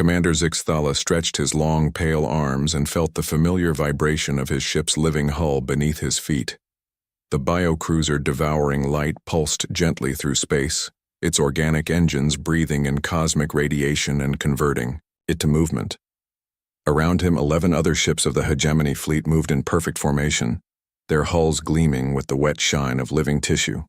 Commander Zixthala stretched his long, pale arms and felt the familiar vibration of his ship's living hull beneath his feet. The biocruiser devouring light pulsed gently through space, its organic engines breathing in cosmic radiation and converting it to movement. Around him, 11 other ships of the hegemony fleet moved in perfect formation, their hulls gleaming with the wet shine of living tissue.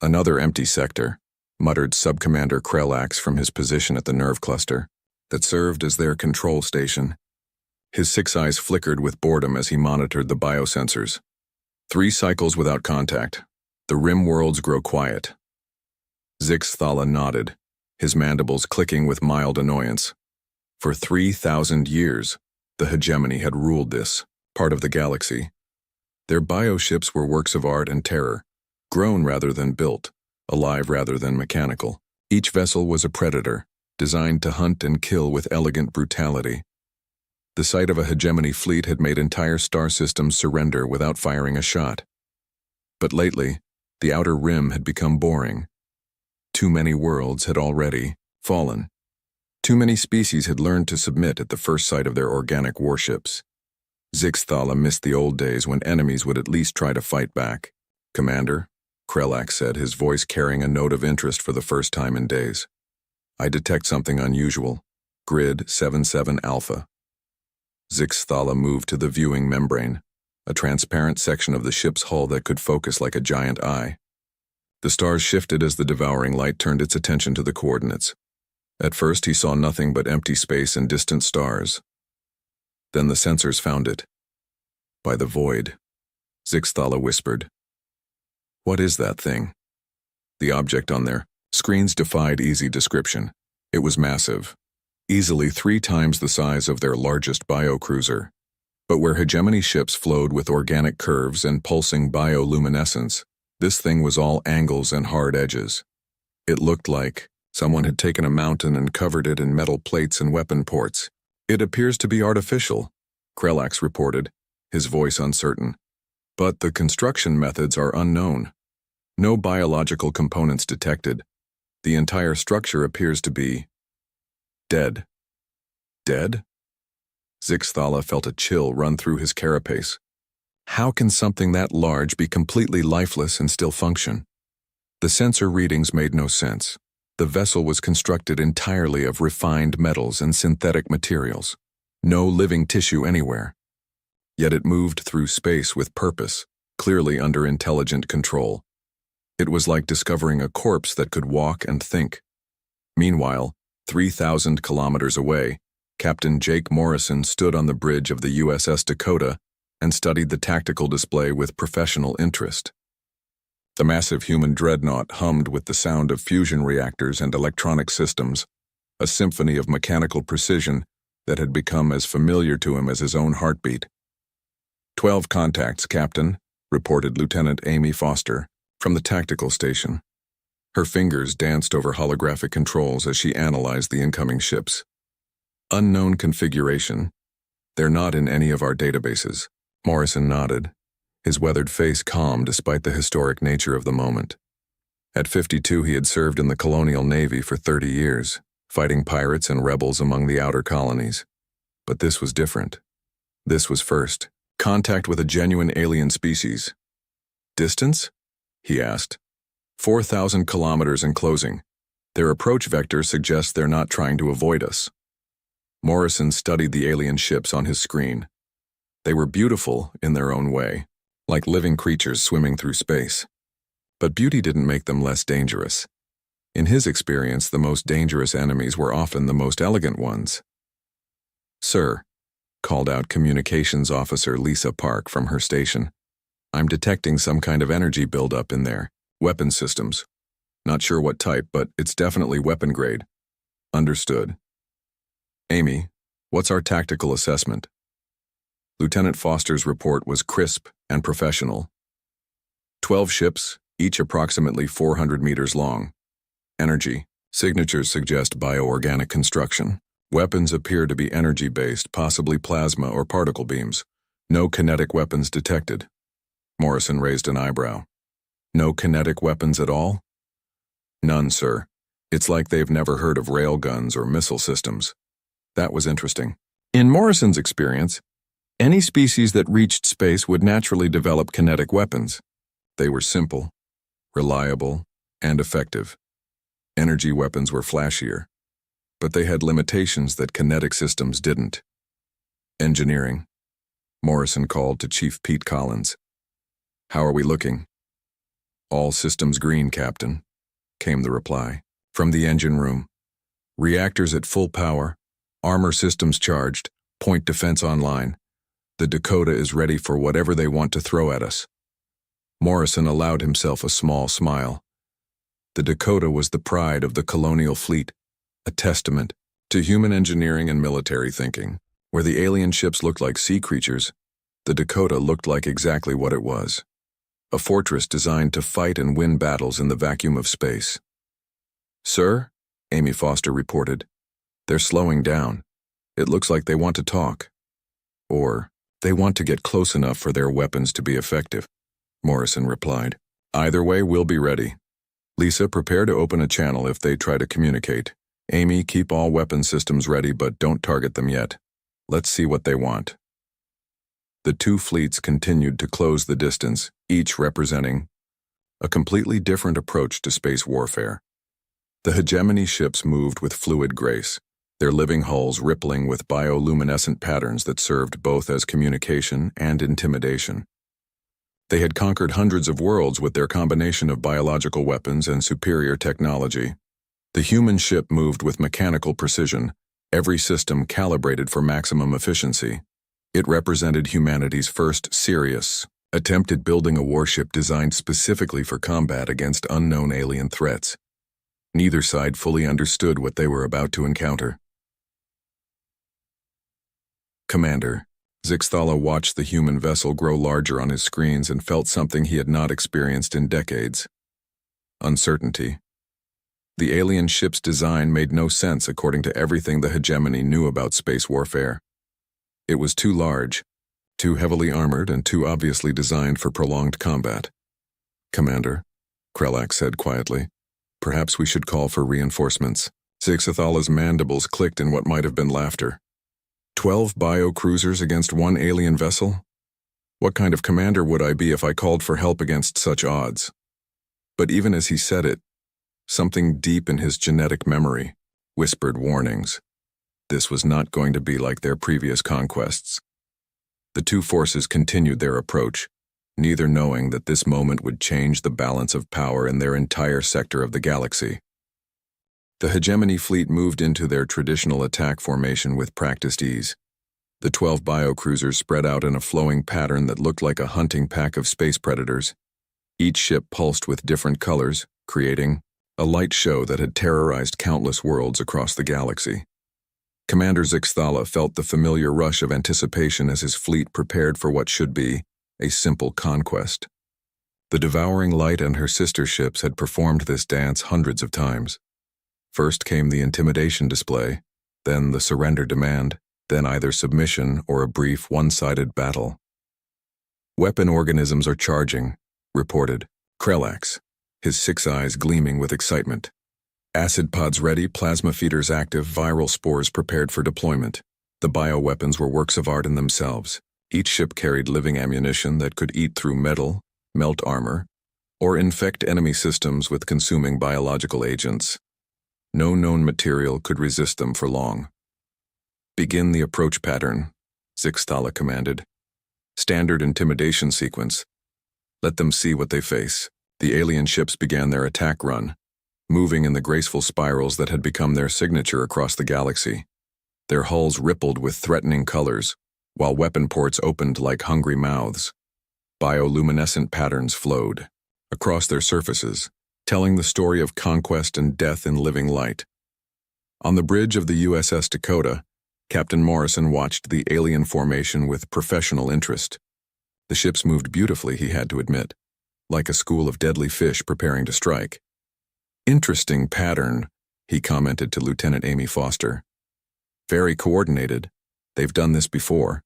Another empty sector, muttered Subcommander Krelax from his position at the nerve cluster that served as their control station. His 6 eyes flickered with boredom as he monitored the biosensors. 3 cycles without contact. The rim worlds grow quiet. Zixthala nodded, his mandibles clicking with mild annoyance. For 3,000 years, the hegemony had ruled this part of the galaxy. Their bioships were works of art and terror, grown rather than built, alive rather than mechanical. Each vessel was a predator, designed to hunt and kill with elegant brutality. The sight of a hegemony fleet had made entire star systems surrender without firing a shot. But lately, the outer rim had become boring. Too many worlds had already fallen. Too many species had learned to submit at the first sight of their organic warships. Zixthala missed the old days when enemies would at least try to fight back. "Commander," Krelax said, his voice carrying a note of interest for the first time in days. "I detect something unusual. Grid 77 Alpha." Zixthala moved to the viewing membrane, a transparent section of the ship's hull that could focus like a giant eye. The stars shifted as the devouring light turned its attention to the coordinates. At first he saw nothing but empty space and distant stars. Then the sensors found it. "By the void," Zixthala whispered. "What is that thing?" The object on their screens defied easy description. It was massive, easily 3 times the size of their largest biocruiser. But where hegemony ships flowed with organic curves and pulsing bioluminescence, this thing was all angles and hard edges. It looked like someone had taken a mountain and covered it in metal plates and weapon ports. "It appears to be artificial," Krelax reported, his voice uncertain. "But the construction methods are unknown. No biological components detected. The entire structure appears to be dead." Dead? Zixthala felt a chill run through his carapace. How can something that large be completely lifeless and still function? The sensor readings made no sense. The vessel was constructed entirely of refined metals and synthetic materials. No living tissue anywhere. Yet it moved through space with purpose, clearly under intelligent control. It was like discovering a corpse that could walk and think. Meanwhile, 3,000 kilometers away, Captain Jake Morrison stood on the bridge of the USS Dakota and studied the tactical display with professional interest. The massive human dreadnought hummed with the sound of fusion reactors and electronic systems, a symphony of mechanical precision that had become as familiar to him as his own heartbeat. 12 contacts, Captain," reported Lieutenant Amy Foster from the tactical station. Her fingers danced over holographic controls as she analyzed the incoming ships. "Unknown configuration. They're not in any of our databases." Morrison nodded, his weathered face calm despite the historic nature of the moment. At 52, he had served in the colonial navy for 30 years, fighting pirates and rebels among the outer colonies. But this was different. This was first contact with a genuine alien species. "Distance?" he asked. 4,000 kilometers and closing. Their approach vector suggests they're not trying to avoid us." Morrison studied the alien ships on his screen. They were beautiful in their own way, like living creatures swimming through space. But beauty didn't make them less dangerous. In his experience, the most dangerous enemies were often the most elegant ones. "Sir," called out Communications Officer Lisa Park from her station, "I'm detecting some kind of energy buildup in there. Weapon systems. Not sure what type, but it's definitely weapon grade." "Understood." "Amy, what's our tactical assessment?" Lieutenant Foster's report was crisp and professional. 12 ships, each approximately 400 meters long. Energy. Signatures suggest bioorganic construction. Weapons appear to be energy-based, possibly plasma or particle beams. No kinetic weapons detected. Morrison raised an eyebrow. "No kinetic weapons at all?" "None, sir. It's like they've never heard of railguns or missile systems. That was interesting. In Morrison's experience, any species that reached space would naturally develop kinetic weapons. They were simple, reliable, and effective. Energy weapons were flashier, but they had limitations that kinetic systems didn't. Engineering. Morrison called to Chief Pete Collins. "How are we looking?" "All systems green, Captain," came the reply. From the engine room. "Reactors at full power, armor systems charged, point defense online. The Dakota is ready for whatever they want to throw at us." Morrison allowed himself a small smile. The Dakota was the pride of the colonial fleet, a testament to human engineering and military thinking. Where the alien ships looked like sea creatures, the Dakota looked like exactly what it was. A fortress designed to fight and win battles in the vacuum of space. "Sir," Amy Foster reported, "they're slowing down. It looks like they want to talk. Or, they want to get close enough for their weapons to be effective," Morrison replied. "Either way, we'll be ready. Lisa, prepare to open a channel if they try to communicate. Amy, keep all weapon systems ready, but don't target them yet. Let's see what they want." The two fleets continued to close the distance, each representing a completely different approach to space warfare. The hegemony ships moved with fluid grace, their living hulls rippling with bioluminescent patterns that served both as communication and intimidation. They had conquered hundreds of worlds with their combination of biological weapons and superior technology. The human ship moved with mechanical precision, every system calibrated for maximum efficiency. It represented humanity's first serious attempt at building a warship designed specifically for combat against unknown alien threats. Neither side fully understood what they were about to encounter. "Commander," Zixthala watched the human vessel grow larger on his screens and felt something he had not experienced in decades. Uncertainty. The alien ship's design made no sense according to everything the hegemony knew about space warfare. It was too large, too heavily armored, and too obviously designed for prolonged combat. "Commander," Krelak said quietly, "perhaps we should call for reinforcements." Zixthala's mandibles clicked in what might have been laughter. 12 bio-cruisers against one alien vessel? What kind of commander would I be if I called for help against such odds? But even as he said it, something deep in his genetic memory whispered warnings. This was not going to be like their previous conquests. The two forces continued their approach, neither knowing that this moment would change the balance of power in their entire sector of the galaxy. The hegemony fleet moved into their traditional attack formation with practiced ease. The 12 bio-cruisers spread out in a flowing pattern that looked like a hunting pack of space predators. Each ship pulsed with different colors, creating a light show that had terrorized countless worlds across the galaxy. Commander Zixthala felt the familiar rush of anticipation as his fleet prepared for what should be a simple conquest. The Devouring Light and her sister ships had performed this dance hundreds of times. First came the intimidation display, then the surrender demand, then either submission or a brief one-sided battle. "Weapon organisms are charging," reported Krelax, his 6 eyes gleaming with excitement. "Acid pods ready, plasma feeders active, viral spores prepared for deployment." The bioweapons were works of art in themselves. Each ship carried living ammunition that could eat through metal, melt armor, or infect enemy systems with consuming biological agents. No known material could resist them for long. "Begin the approach pattern," Zixthala commanded. "Standard intimidation sequence. Let them see what they face." The alien ships began their attack run, moving in the graceful spirals that had become their signature across the galaxy. Their hulls rippled with threatening colors, while weapon ports opened like hungry mouths. Bioluminescent patterns flowed across their surfaces, telling the story of conquest and death in living light. On the bridge of the USS Dakota, Captain Morrison watched the alien formation with professional interest. The ships moved beautifully, he had to admit, like a school of deadly fish preparing to strike. "Interesting pattern," he commented to Lieutenant Amy Foster. "Very coordinated. They've done this before."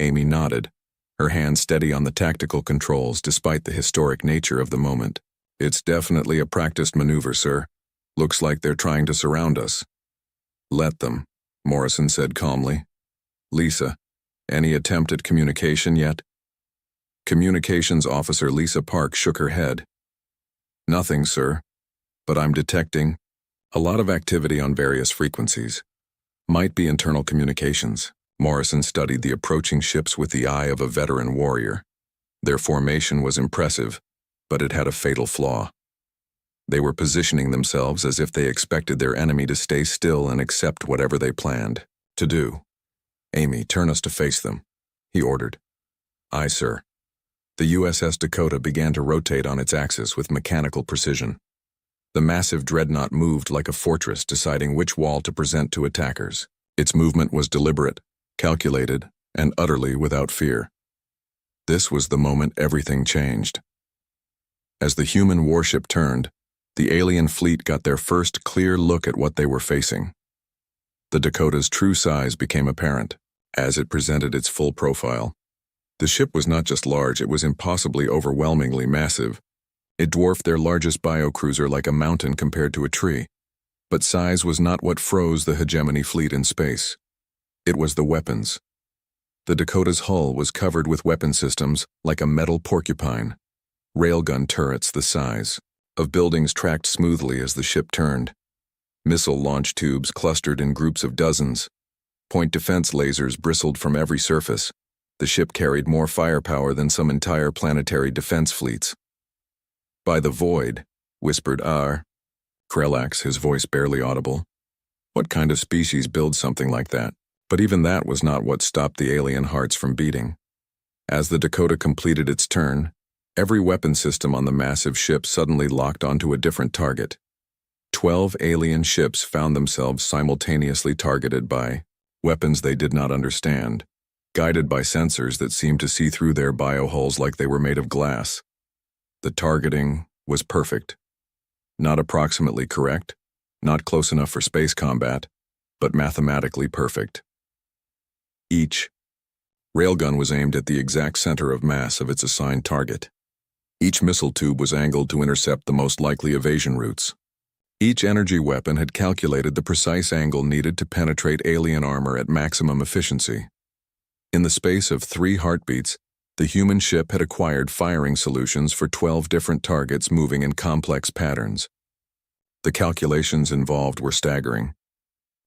Amy nodded, her hand steady on the tactical controls despite the historic nature of the moment. "It's definitely a practiced maneuver, sir. Looks like they're trying to surround us. Let them, Morrison said calmly. Lisa, any attempt at communication yet? Communications Officer Lisa Park shook her head. Nothing, sir. But I'm detecting a lot of activity on various frequencies. Might be internal communications. Morrison studied the approaching ships with the eye of a veteran warrior. Their formation was impressive, but it had a fatal flaw. They were positioning themselves as if they expected their enemy to stay still and accept whatever they planned to do. Amy, turn us to face them, he ordered. Aye, sir. The USS Dakota began to rotate on its axis with mechanical precision. The massive dreadnought moved like a fortress, deciding which wall to present to attackers. Its movement was deliberate, calculated, and utterly without fear. This was the moment everything changed. As the human warship turned, the alien fleet got their first clear look at what they were facing. The Dakota's true size became apparent as it presented its full profile. The ship was not just large, it was impossibly overwhelmingly massive. It dwarfed their largest biocruiser like a mountain compared to a tree. But size was not what froze the hegemony fleet in space. It was the weapons. The Dakota's hull was covered with weapon systems like a metal porcupine. Railgun turrets the size of buildings tracked smoothly as the ship turned. Missile launch tubes clustered in groups of dozens. Point defense lasers bristled from every surface. The ship carried more firepower than some entire planetary defense fleets. By the void, whispered Krellax, his voice barely audible. What kind of species builds something like that? But even that was not what stopped the alien hearts from beating. As the Dakota completed its turn, every weapon system on the massive ship suddenly locked onto a different target. 12 alien ships found themselves simultaneously targeted by weapons they did not understand, guided by sensors that seemed to see through their biohulls like they were made of glass. The targeting was perfect. Not approximately correct, not close enough for space combat, but mathematically perfect. Each railgun was aimed at the exact center of mass of its assigned target. Each missile tube was angled to intercept the most likely evasion routes. Each energy weapon had calculated the precise angle needed to penetrate alien armor at maximum efficiency. In the space of 3 heartbeats, the human ship had acquired firing solutions for 12 different targets moving in complex patterns. The calculations involved were staggering.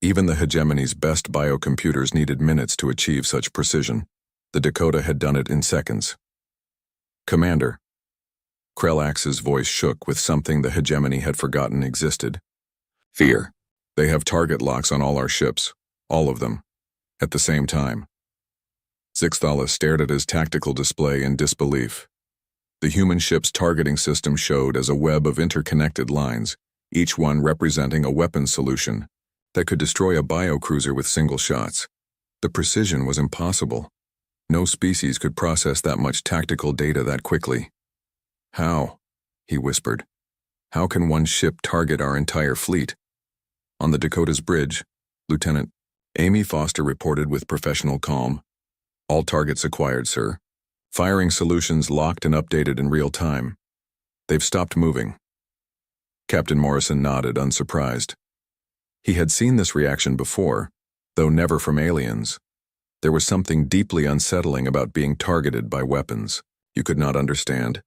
Even the hegemony's best biocomputers needed minutes to achieve such precision. The Dakota had done it in seconds. Commander. Krellax's voice shook with something the hegemony had forgotten existed. Fear. They have target locks on all our ships, all of them, at the same time. Zixthala stared at his tactical display in disbelief. The human ship's targeting system showed as a web of interconnected lines, each one representing a weapons solution that could destroy a biocruiser with single shots. The precision was impossible. No species could process that much tactical data that quickly. How? He whispered. How can one ship target our entire fleet? On the Dakota's bridge, Lieutenant Amy Foster reported with professional calm. All targets acquired, sir. Firing solutions locked and updated in real time. They've stopped moving. Captain Morrison nodded, unsurprised. He had seen this reaction before, though never from aliens. There was something deeply unsettling about being targeted by weapons you could not understand,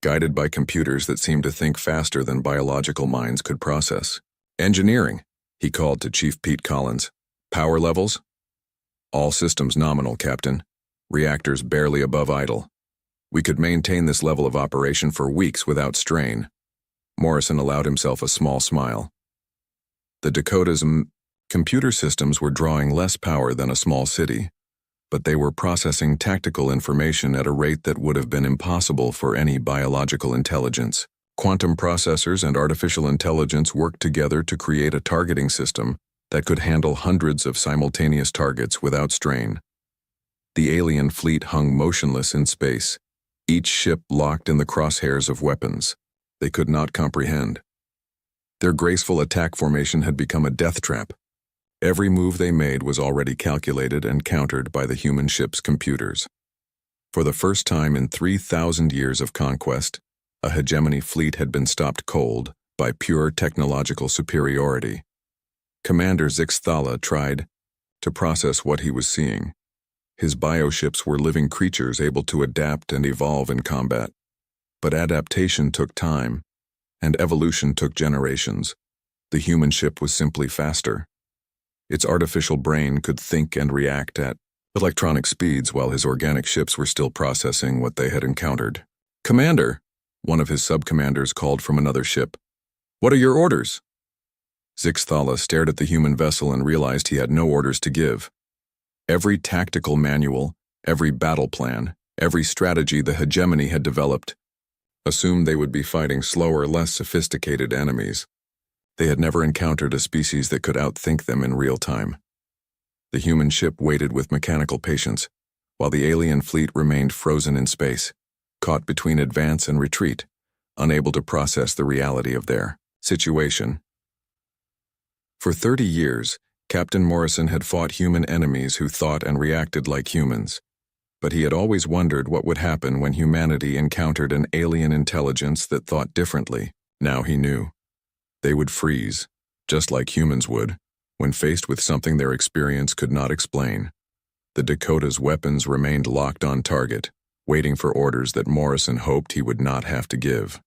guided by computers that seemed to think faster than biological minds could process. Engineering, he called to Chief Pete Collins. Power levels? All systems nominal, Captain. Reactors barely above idle. We could maintain this level of operation for weeks without strain. Morrison allowed himself a small smile. The Dakota's computer systems were drawing less power than a small city, but they were processing tactical information at a rate that would have been impossible for any biological intelligence. Quantum processors and artificial intelligence worked together to create a targeting system that could handle hundreds of simultaneous targets without strain. The alien fleet hung motionless in space, each ship locked in the crosshairs of weapons they could not comprehend. Their graceful attack formation had become a death trap. Every move they made was already calculated and countered by the human ship's computers. For the first time in 3,000 years of conquest, a hegemony fleet had been stopped cold by pure technological superiority. Commander Zixthala tried to process what he was seeing. His bioships were living creatures able to adapt and evolve in combat. But adaptation took time, and evolution took generations. The human ship was simply faster. Its artificial brain could think and react at electronic speeds while his organic ships were still processing what they had encountered. "Commander," one of his sub-commanders called from another ship. "What are your orders?" Zixthala stared at the human vessel and realized he had no orders to give. Every tactical manual, every battle plan, every strategy the hegemony had developed assumed they would be fighting slower, less sophisticated enemies. They had never encountered a species that could outthink them in real time. The human ship waited with mechanical patience, while the alien fleet remained frozen in space, caught between advance and retreat, unable to process the reality of their situation. For 30 years, Captain Morrison had fought human enemies who thought and reacted like humans, but he had always wondered what would happen when humanity encountered an alien intelligence that thought differently. Now he knew. They would freeze, just like humans would, when faced with something their experience could not explain. The Dakota's weapons remained locked on target, waiting for orders that Morrison hoped he would not have to give.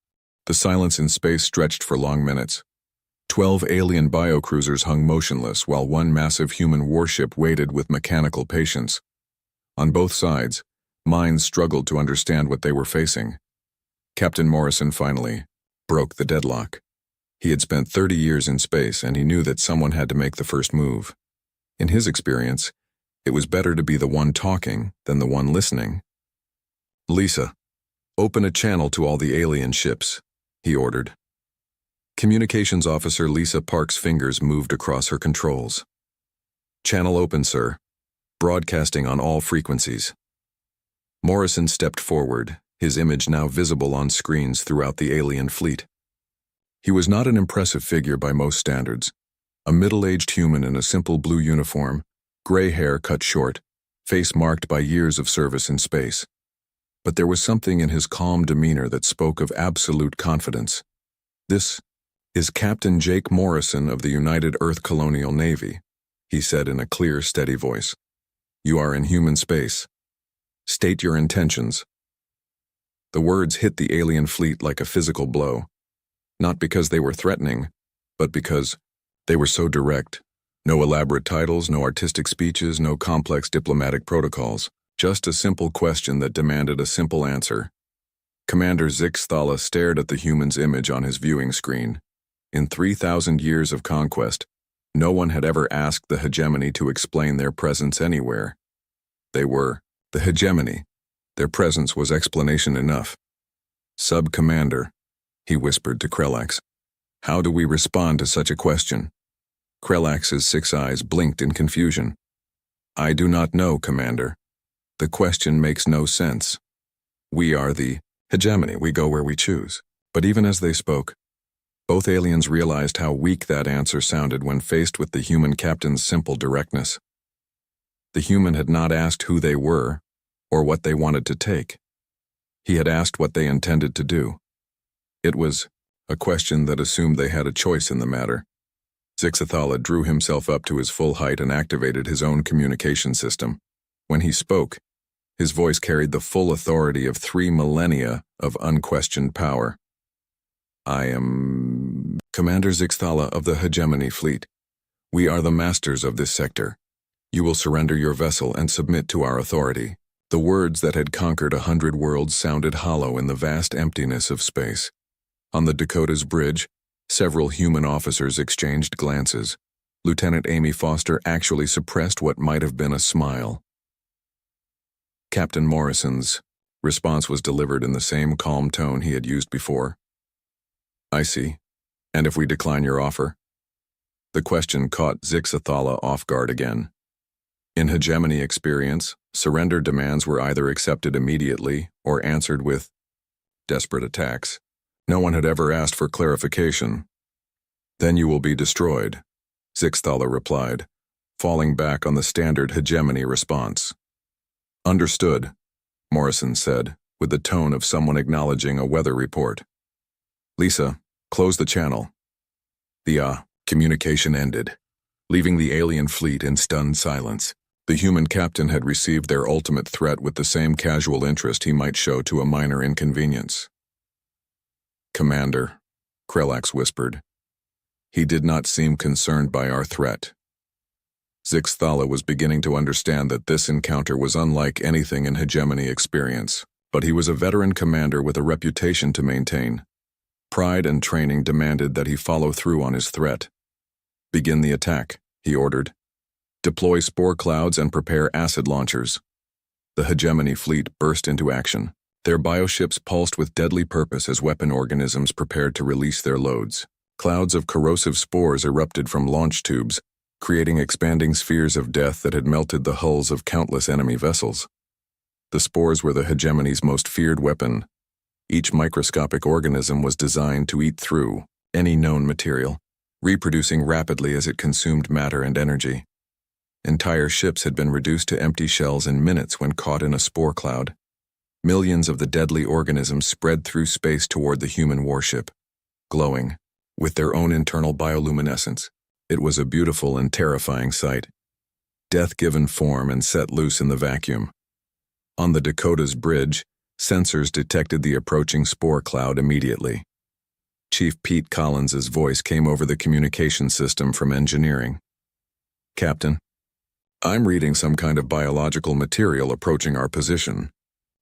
The silence in space stretched for long minutes. 12 alien biocruisers hung motionless while one massive human warship waited with mechanical patience. On both sides, minds struggled to understand what they were facing. Captain Morrison finally broke the deadlock. He had spent 30 years in space, and he knew that someone had to make the first move. In his experience, it was better to be the one talking than the one listening. "Lisa, open a channel to all the alien ships," he ordered. Communications Officer Lisa Park's fingers moved across her controls. "Channel open, sir. Broadcasting on all frequencies." Morrison stepped forward, his image now visible on screens throughout the alien fleet. He was not an impressive figure by most standards. A middle-aged human in a simple blue uniform, gray hair cut short, face marked by years of service in space. But there was something in his calm demeanor that spoke of absolute confidence. "This is Captain Jake Morrison of the United Earth Colonial Navy," he said in a clear, steady voice. "You are in human space. State your intentions." The words hit the alien fleet like a physical blow. Not because they were threatening, but because they were so direct. No elaborate titles, no artistic speeches, no complex diplomatic protocols. Just a simple question that demanded a simple answer. Commander Zixthala stared at the human's image on his viewing screen. In 3,000 years of conquest, no one had ever asked the hegemony to explain their presence anywhere. They were the hegemony. Their presence was explanation enough. "Sub-Commander," he whispered to Krelax. "How do we respond to such a question?" Krelax's 6 eyes blinked in confusion. "I do not know, Commander. The question makes no sense. We are the hegemony. We go where we choose." But even as they spoke, both aliens realized how weak that answer sounded when faced with the human captain's simple directness. The human had not asked who they were or what they wanted to take. He had asked what they intended to do. It was a question that assumed they had a choice in the matter. Zixthala drew himself up to his full height and activated his own communication system. When he spoke, his voice carried the full authority of 3 millennia of unquestioned power. "I am Commander Zixthala of the Hegemony Fleet. We are the masters of this sector. You will surrender your vessel and submit to our authority." The words that had conquered 100 worlds sounded hollow in the vast emptiness of space. On the Dakota's bridge, several human officers exchanged glances. Lieutenant Amy Foster actually suppressed what might have been a smile. Captain Morrison's response was delivered in the same calm tone he had used before. "I see. And if we decline your offer?" The question caught Zixthala off guard again. In hegemony experience, surrender demands were either accepted immediately or answered with desperate attacks. No one had ever asked for clarification. "Then you will be destroyed," Zixthala replied, falling back on the standard hegemony response. "Understood," Morrison said, with the tone of someone acknowledging a weather report. "Lisa, Close the channel. The communication ended, leaving the alien fleet in stunned silence. The human captain had received their ultimate threat with the same casual interest he might show to a minor inconvenience. "Commander," Krelax whispered. He did not seem concerned by our threat. Zixthala was beginning to understand that this encounter was unlike anything in hegemony experience, but he was a veteran commander with a reputation to maintain. Pride and training demanded that he follow through on his threat. "Begin the attack," he ordered. "Deploy spore clouds and prepare acid launchers." The hegemony fleet burst into action. Their bioships pulsed with deadly purpose as weapon organisms prepared to release their loads. Clouds of corrosive spores erupted from launch tubes, creating expanding spheres of death that had melted the hulls of countless enemy vessels. The spores were the hegemony's most feared weapon. Each microscopic organism was designed to eat through any known material, reproducing rapidly as it consumed matter and energy. Entire ships had been reduced to empty shells in minutes when caught in a spore cloud. Millions of the deadly organisms spread through space toward the human warship, glowing with their own internal bioluminescence. It was a beautiful and terrifying sight. Death given form and set loose in the vacuum. On the Dakota's bridge, sensors detected the approaching spore cloud immediately. Chief Pete Collins's voice came over the communication system from engineering. "Captain, I'm reading some kind of biological material approaching our position.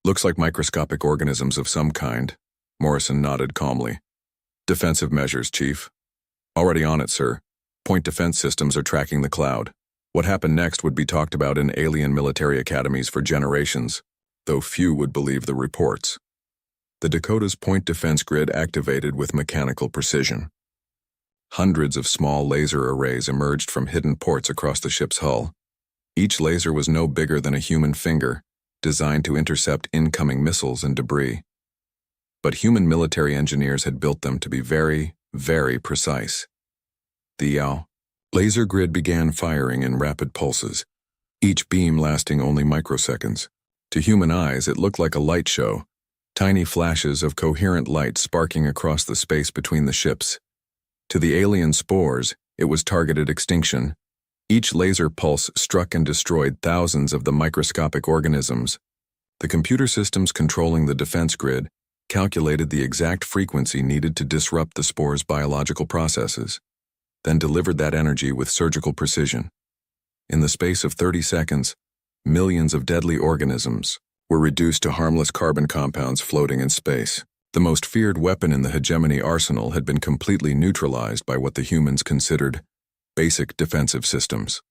Looks like microscopic organisms of some kind." Morrison nodded calmly. "Defensive measures, Chief." "Already on it, sir. Point defense systems are tracking the cloud. What happened next would be talked about in alien military academies for generations, though few would believe the reports." The Dakota's point defense grid activated with mechanical precision. Hundreds of small laser arrays emerged from hidden ports across the ship's hull. Each laser was no bigger than a human finger, designed to intercept incoming missiles and debris. But human military engineers had built them to be very, very precise. The laser grid began firing in rapid pulses, each beam lasting only microseconds. To human eyes, it looked like a light show, tiny flashes of coherent light sparking across the space between the ships. To the alien spores, it was targeted extinction. Each laser pulse struck and destroyed thousands of the microscopic organisms. The computer systems controlling the defense grid calculated the exact frequency needed to disrupt the spore's biological processes, then delivered that energy with surgical precision. In the space of 30 seconds, millions of deadly organisms were reduced to harmless carbon compounds floating in space. The most feared weapon in the hegemony arsenal had been completely neutralized by what the humans considered basic defensive systems.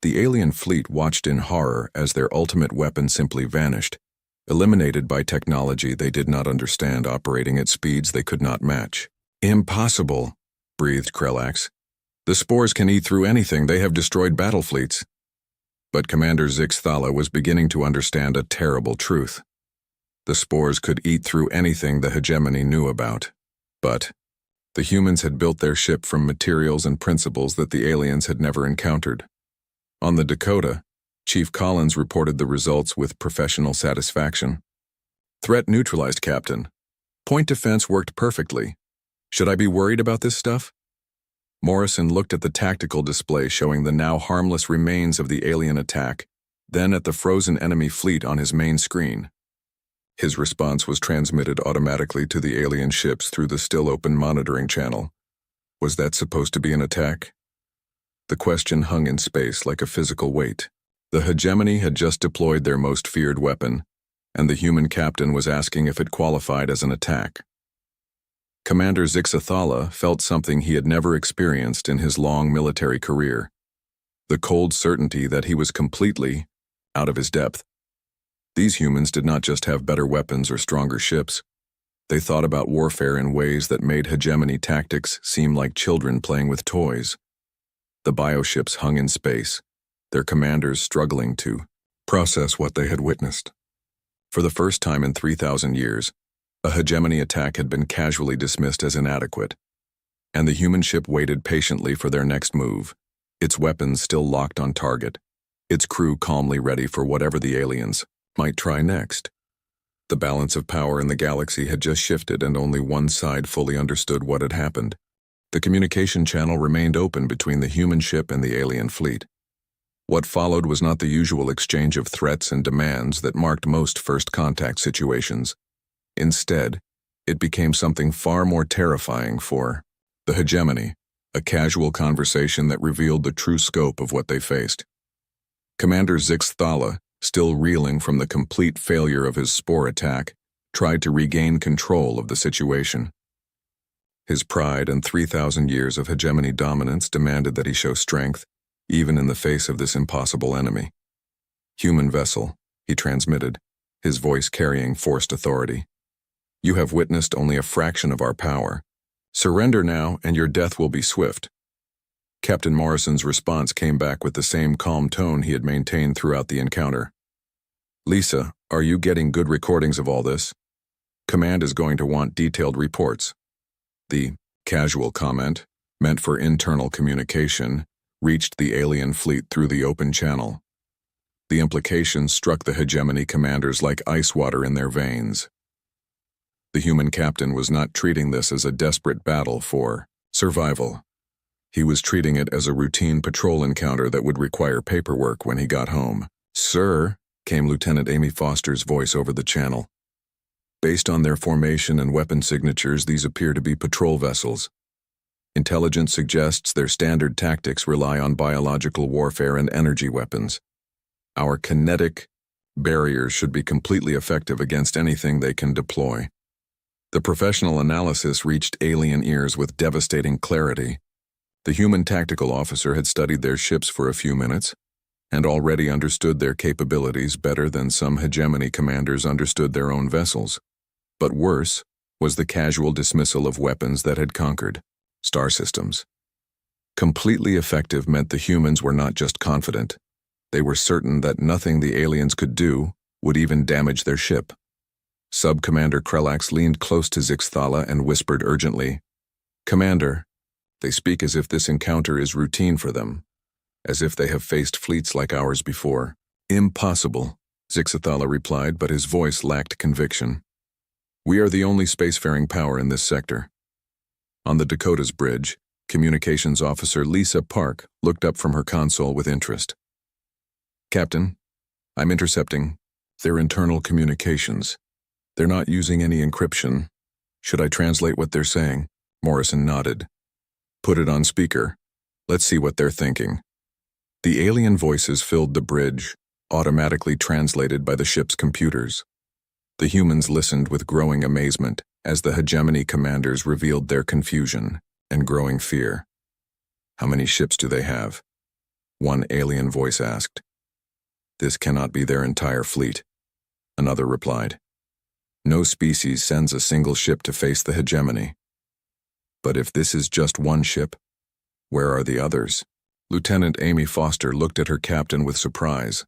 The alien fleet watched in horror as their ultimate weapon simply vanished, eliminated by technology they did not understand operating at speeds they could not match. "Impossible," breathed Krelax. "The spores can eat through anything. They have destroyed battle fleets." But Commander Zixthala was beginning to understand a terrible truth. The spores could eat through anything the hegemony knew about. But the humans had built their ship from materials and principles that the aliens had never encountered. On the Dakota, Chief Collins reported the results with professional satisfaction. "Threat neutralized, Captain. Point defense worked perfectly. Should I be worried about this stuff?" Morrison looked at the tactical display showing the now harmless remains of the alien attack, then at the frozen enemy fleet on his main screen. His response was transmitted automatically to the alien ships through the still-open monitoring channel. Was that supposed to be an attack? The question hung in space like a physical weight. The hegemony had just deployed their most feared weapon, and the human captain was asking if it qualified as an attack. Commander Zixthala felt something he had never experienced in his long military career. The cold certainty that he was completely out of his depth. These humans did not just have better weapons or stronger ships. They thought about warfare in ways that made hegemony tactics seem like children playing with toys. The bioships hung in space, their commanders struggling to process what they had witnessed. For the first time in 3,000 years, a hegemony attack had been casually dismissed as inadequate, and the human ship waited patiently for their next move, its weapons still locked on target, its crew calmly ready for whatever the aliens might try next. The balance of power in the galaxy had just shifted and only one side fully understood what had happened. The communication channel remained open between the human ship and the alien fleet. What followed was not the usual exchange of threats and demands that marked most first contact situations. Instead, it became something far more terrifying for the hegemony, a casual conversation that revealed the true scope of what they faced. Commander Zixthala, still reeling from the complete failure of his spore attack, tried to regain control of the situation. His pride and 3,000 years of hegemony dominance demanded that he show strength, even in the face of this impossible enemy. "Human vessel," he transmitted, his voice carrying forced authority. "You have witnessed only a fraction of our power. Surrender now, and your death will be swift." Captain Morrison's response came back with the same calm tone he had maintained throughout the encounter. "Lisa, are you getting good recordings of all this? Command is going to want detailed reports." The casual comment, meant for internal communication, reached the alien fleet through the open channel. The implications struck the hegemony commanders like ice water in their veins. The human captain was not treating this as a desperate battle for survival. He was treating it as a routine patrol encounter that would require paperwork when he got home. "Sir," came Lieutenant Amy Foster's voice over the channel. "Based on their formation and weapon signatures, these appear to be patrol vessels. Intelligence suggests their standard tactics rely on biological warfare and energy weapons. Our kinetic barriers should be completely effective against anything they can deploy." The professional analysis reached alien ears with devastating clarity. The human tactical officer had studied their ships for a few minutes and already understood their capabilities better than some hegemony commanders understood their own vessels. But worse was the casual dismissal of weapons that had conquered star systems. Completely effective meant the humans were not just confident. They were certain that nothing the aliens could do would even damage their ship. Sub-Commander Krelax leaned close to Zixthala and whispered urgently, "Commander, they speak as if this encounter is routine for them, as if they have faced fleets like ours before." "Impossible," Zixthala replied, but his voice lacked conviction. "We are the only spacefaring power in this sector." On the Dakota's bridge, Communications Officer Lisa Park looked up from her console with interest. "Captain, I'm intercepting their internal communications. They're not using any encryption. Should I translate what they're saying?" Morrison nodded. "Put it on speaker. Let's see what they're thinking." The alien voices filled the bridge, automatically translated by the ship's computers. The humans listened with growing amazement as the hegemony commanders revealed their confusion and growing fear. "How many ships do they have?" one alien voice asked. "This cannot be their entire fleet," another replied. "No species sends a single ship to face the hegemony." "But if this is just one ship, where are the others?" Lieutenant Amy Foster looked at her captain with surprise.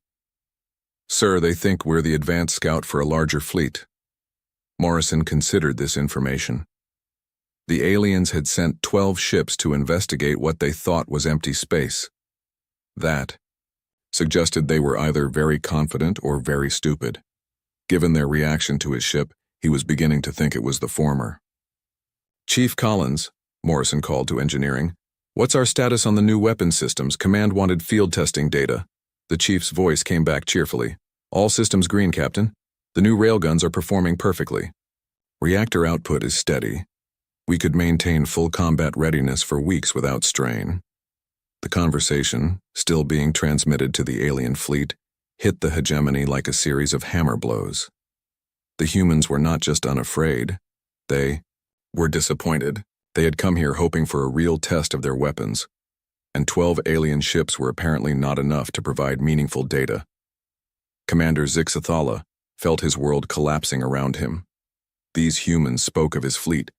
"Sir, they think we're the advanced scout for a larger fleet." Morrison considered this information. The aliens had sent 12 ships to investigate what they thought was empty space. That suggested they were either very confident or very stupid. Given their reaction to his ship, he was beginning to think it was the former. "Chief Collins," Morrison called to engineering, "what's our status on the new weapon systems? Command wanted field testing data." The chief's voice came back cheerfully. "All systems green, Captain. The new railguns are performing perfectly. Reactor output is steady. We could maintain full combat readiness for weeks without strain." The conversation, still being transmitted to the alien fleet, hit the hegemony like a series of hammer blows. The humans were not just unafraid. They were disappointed. They had come here hoping for a real test of their weapons, and 12 alien ships were apparently not enough to provide meaningful data. Commander Zixthala felt his world collapsing around him. These humans spoke of his fleet,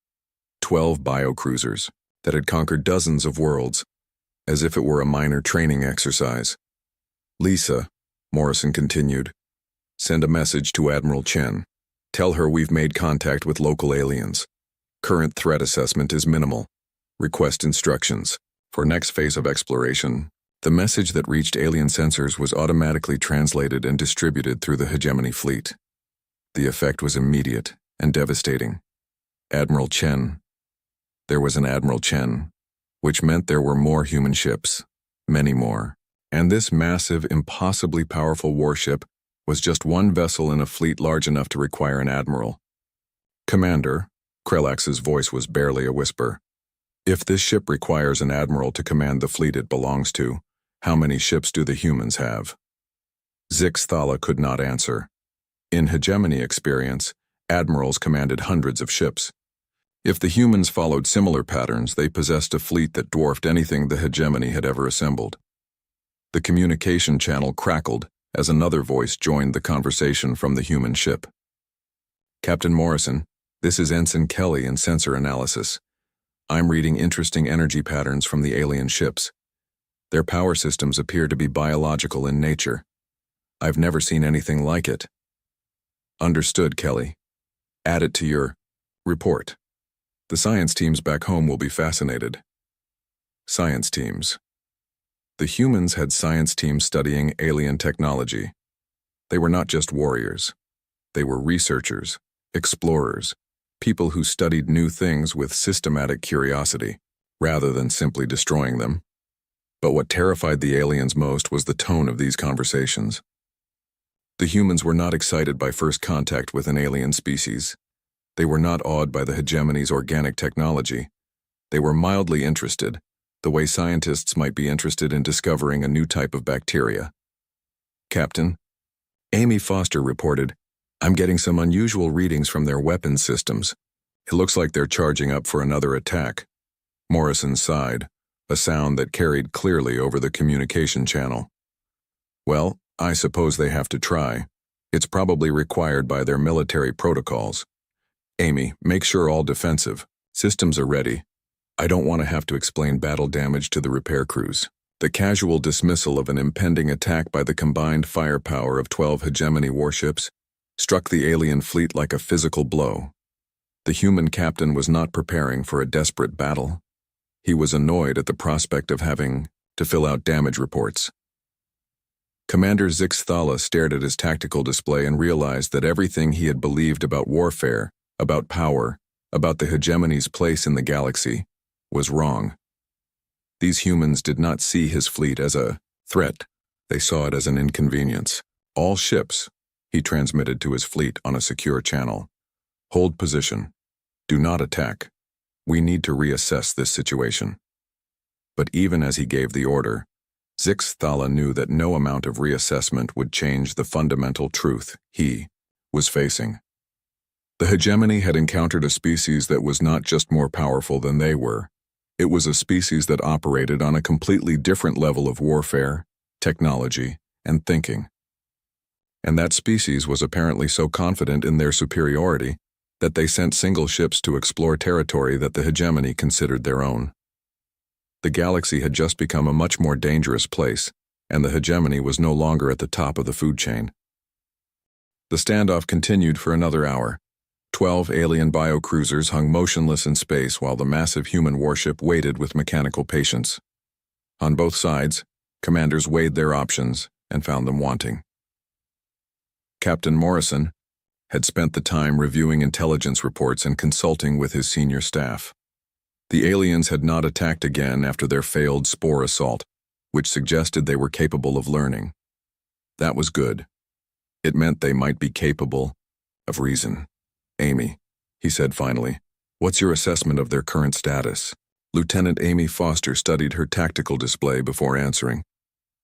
12 biocruisers that had conquered dozens of worlds, as if it were a minor training exercise. "Lisa," Morrison continued, "send a message to Admiral Chen. Tell her we've made contact with local aliens. Current threat assessment is minimal. Request instructions. For next phase of exploration." The message that reached alien sensors was automatically translated and distributed through the hegemony fleet. The effect was immediate and devastating. Admiral Chen. There was an Admiral Chen, which meant there were more human ships, many more. And this massive, impossibly powerful warship was just one vessel in a fleet large enough to require an admiral. Commander, Krelax's voice was barely a whisper. If this ship requires an admiral to command the fleet it belongs to, how many ships do the humans have? Zix Thala could not answer. In hegemony experience, admirals commanded hundreds of ships. If the humans followed similar patterns, they possessed a fleet that dwarfed anything the hegemony had ever assembled. The communication channel crackled as another voice joined the conversation from the human ship. Captain Morrison, this is Ensign Kelly in Sensor Analysis. I'm reading interesting energy patterns from the alien ships. Their power systems appear to be biological in nature. I've never seen anything like it. Understood, Kelly. Add it to your report. The science teams back home will be fascinated. Science teams. The humans had science teams studying alien technology. They were not just warriors. They were researchers, explorers, people who studied new things with systematic curiosity, rather than simply destroying them. But what terrified the aliens most was the tone of these conversations. The humans were not excited by first contact with an alien species. They were not awed by the hegemony's organic technology. They were mildly interested, the way scientists might be interested in discovering a new type of bacteria. Captain, Amy Foster reported, I'm getting some unusual readings from their weapons systems. It looks like they're charging up for another attack. Morrison sighed, a sound that carried clearly over the communication channel. Well, I suppose they have to try. It's probably required by their military protocols. Amy, make sure all defensive systems are ready. I don't want to have to explain battle damage to the repair crews. The casual dismissal of an impending attack by the combined firepower of 12 hegemony warships struck the alien fleet like a physical blow. The human captain was not preparing for a desperate battle. He was annoyed at the prospect of having to fill out damage reports. Commander Zix Thala stared at his tactical display and realized that everything he had believed about warfare, about power, about the hegemony's place in the galaxy, was wrong. These humans did not see his fleet as a threat. They saw it as an inconvenience. All ships, he transmitted to his fleet on a secure channel. Hold position. Do not attack. We need to reassess this situation. But even as he gave the order, Zix Thala knew that no amount of reassessment would change the fundamental truth he was facing. The hegemony had encountered a species that was not just more powerful than they were. It was a species that operated on a completely different level of warfare, technology, and thinking. And that species was apparently so confident in their superiority that they sent single ships to explore territory that the hegemony considered their own. The galaxy had just become a much more dangerous place, and the hegemony was no longer at the top of the food chain. The standoff continued for another hour. 12 alien biocruisers hung motionless in space while the massive human warship waited with mechanical patience. On both sides, commanders weighed their options and found them wanting. Captain Morrison had spent the time reviewing intelligence reports and consulting with his senior staff. The aliens had not attacked again after their failed spore assault, which suggested they were capable of learning. That was good. It meant they might be capable of reason. Amy, he said finally, what's your assessment of their current status? Lieutenant Amy Foster studied her tactical display before answering.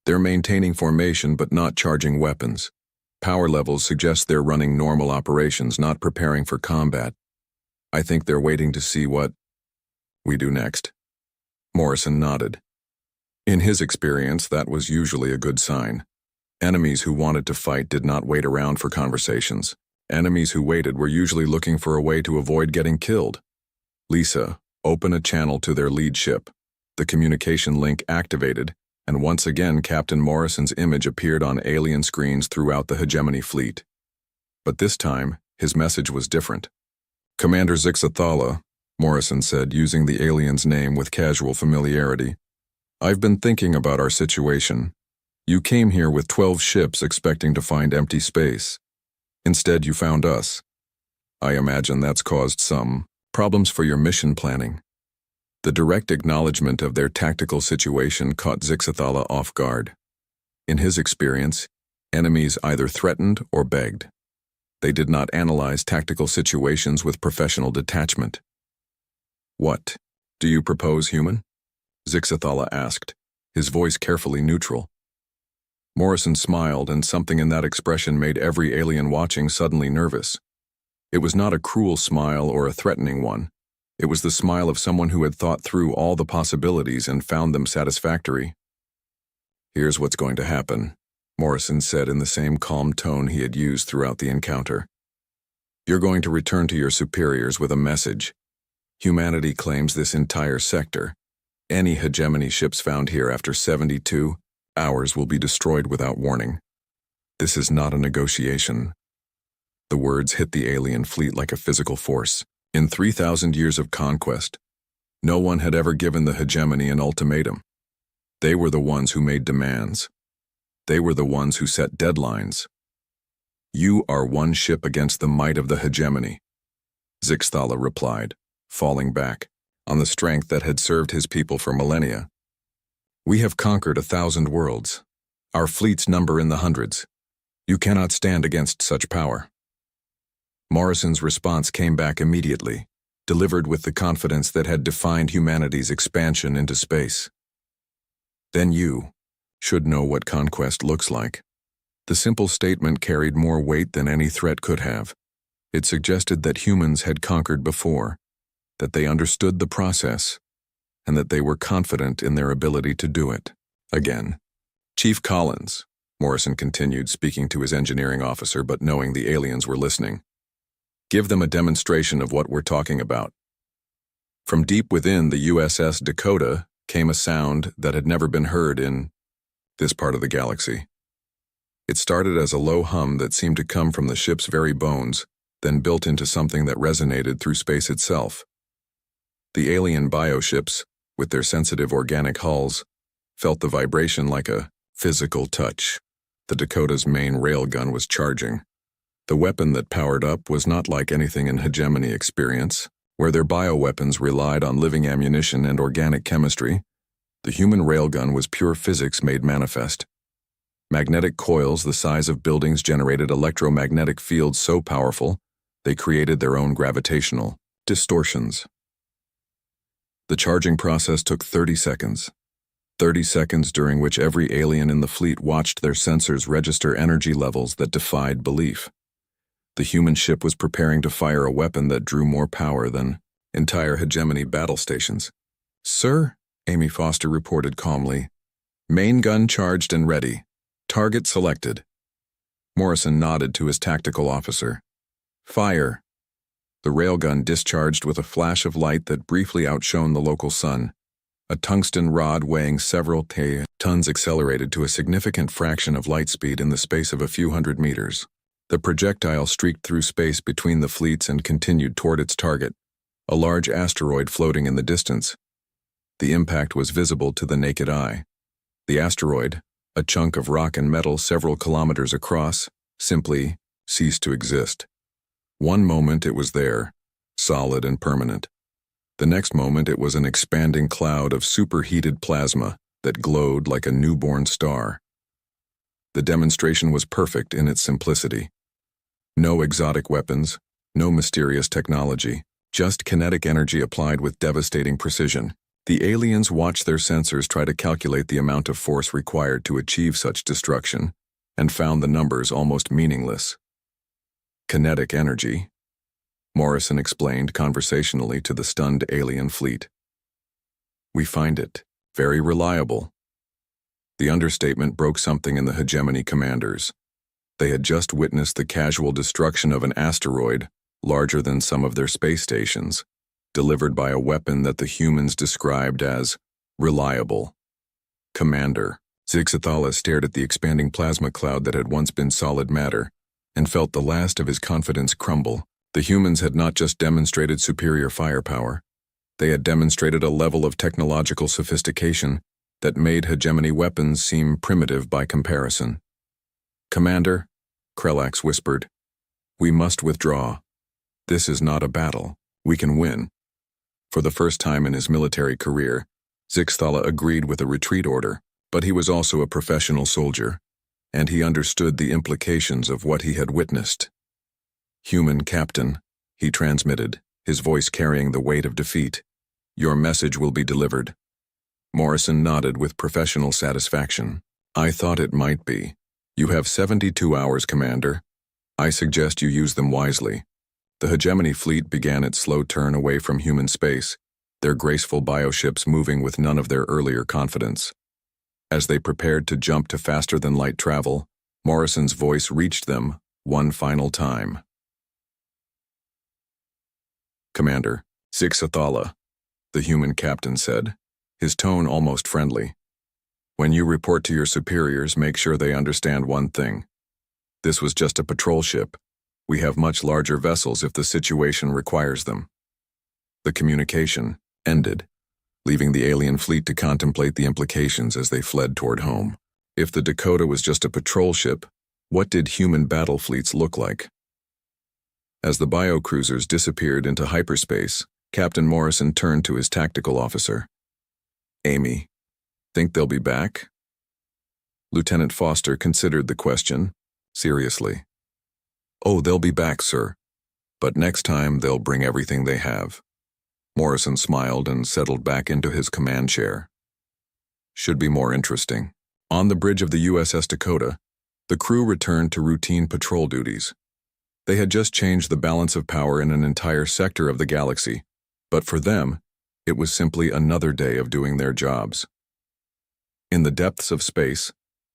They're maintaining formation but not charging weapons. Power levels suggest they're running normal operations, not preparing for combat. I think they're waiting to see what we do next. Morrison nodded. In his experience, that was usually a good sign. Enemies who wanted to fight did not wait around for conversations. Enemies who waited were usually looking for a way to avoid getting killed. Lisa, open a channel to their lead ship. The communication link activated, and once again Captain Morrison's image appeared on alien screens throughout the hegemony fleet. But this time, his message was different. Commander Zix Thala, Morrison said, using the alien's name with casual familiarity, I've been thinking about our situation. You came here with 12 ships expecting to find empty space. Instead, you found us. I imagine that's caused some problems for your mission planning. The direct acknowledgement of their tactical situation caught Zixathala off guard. In his experience, enemies either threatened or begged. They did not analyze tactical situations with professional detachment. "What do you propose, human?" Zixathala asked, his voice carefully neutral. Morrison smiled, and something in that expression made every alien watching suddenly nervous. It was not a cruel smile or a threatening one. It was the smile of someone who had thought through all the possibilities and found them satisfactory. "Here's what's going to happen," Morrison said in the same calm tone he had used throughout the encounter. "You're going to return to your superiors with a message. Humanity claims this entire sector. Any hegemony ships found here after 72 hours will be destroyed without warning. This is not a negotiation." The words hit the alien fleet like a physical force. In 3,000 years of conquest, no one had ever given the hegemony an ultimatum. They were the ones who made demands. They were the ones who set deadlines. "You are one ship against the might of the hegemony," Zixathala replied, falling back, on the strength that had served his people for millennia. "We have conquered 1,000 worlds. Our fleets number in the hundreds. You cannot stand against such power." Morrison's response came back immediately, delivered with the confidence that had defined humanity's expansion into space. "Then you should know what conquest looks like." The simple statement carried more weight than any threat could have. It suggested that humans had conquered before, that they understood the process, and that they were confident in their ability to do it again. "Chief Collins," Morrison continued, speaking to his engineering officer but knowing the aliens were listening, "give them a demonstration of what we're talking about." From deep within the USS Dakota came a sound that had never been heard in this part of the galaxy. It started as a low hum that seemed to come from the ship's very bones, then built into something that resonated through space itself. The alien bioships, with their sensitive organic hulls, felt the vibration like a physical touch. The Dakota's main railgun was charging. The weapon that powered up was not like anything in hegemony experience, where their bioweapons relied on living ammunition and organic chemistry. The human railgun was pure physics made manifest. Magnetic coils the size of buildings generated electromagnetic fields so powerful, they created their own gravitational distortions. The charging process took 30 seconds. 30 seconds during which every alien in the fleet watched their sensors register energy levels that defied belief. The human ship was preparing to fire a weapon that drew more power than entire hegemony battle stations. "Sir," Amy Foster reported calmly, "main gun charged and ready. Target selected." Morrison nodded to his tactical officer. "Fire." The railgun discharged with a flash of light that briefly outshone the local sun. A tungsten rod weighing several tons accelerated to a significant fraction of light speed in the space of a few hundred meters. The projectile streaked through space between the fleets and continued toward its target, a large asteroid floating in the distance. The impact was visible to the naked eye. The asteroid, a chunk of rock and metal several kilometers across, simply ceased to exist. One moment it was there, solid and permanent. The next moment it was an expanding cloud of superheated plasma that glowed like a newborn star. The demonstration was perfect in its simplicity. No exotic weapons, no mysterious technology, just kinetic energy applied with devastating precision. The aliens watched their sensors try to calculate the amount of force required to achieve such destruction, and found the numbers almost meaningless. "Kinetic energy," Morrison explained conversationally to the stunned alien fleet. "We find it very reliable." The understatement broke something in the hegemony commanders. They had just witnessed the casual destruction of an asteroid, larger than some of their space stations, delivered by a weapon that the humans described as reliable. "Commander," Zixathala stared at the expanding plasma cloud that had once been solid matter, and felt the last of his confidence crumble. The humans had not just demonstrated superior firepower, they had demonstrated a level of technological sophistication that made hegemony weapons seem primitive by comparison. "Commander," Krelax whispered, We must withdraw. This is not a battle. We can win. For the first time in his military career, Zixthala agreed with a retreat order, but he was also a professional soldier, and he understood the implications of what he had witnessed. "Human captain," he transmitted, his voice carrying the weight of defeat. "Your message will be delivered." Morrison nodded with professional satisfaction. "I thought it might be. You have 72 hours, Commander. I suggest you use them wisely." The hegemony fleet began its slow turn away from human space, their graceful bioships moving with none of their earlier confidence. As they prepared to jump to faster-than-light travel, Morrison's voice reached them one final time. "Commander, Zixthala," the human captain said, his tone almost friendly. "When you report to your superiors, make sure they understand one thing. This was just a patrol ship. We have much larger vessels if the situation requires them." The communication ended, leaving the alien fleet to contemplate the implications as they fled toward home. If the Dakota was just a patrol ship, what did human battle fleets look like? As the biocruisers disappeared into hyperspace, Captain Morrison turned to his tactical officer. "Amy, think they'll be back?" Lieutenant Foster considered the question seriously. "Oh, they'll be back, sir. But next time they'll bring everything they have." Morrison smiled and settled back into his command chair. "Should be more interesting." On the bridge of the USS Dakota, the crew returned to routine patrol duties. They had just changed the balance of power in an entire sector of the galaxy, but for them, it was simply another day of doing their jobs. In the depths of space,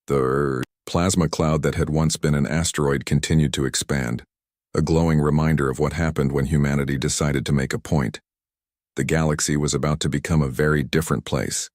the plasma cloud that had once been an asteroid continued to expand, a glowing reminder of what happened when humanity decided to make a point. The galaxy was about to become a very different place.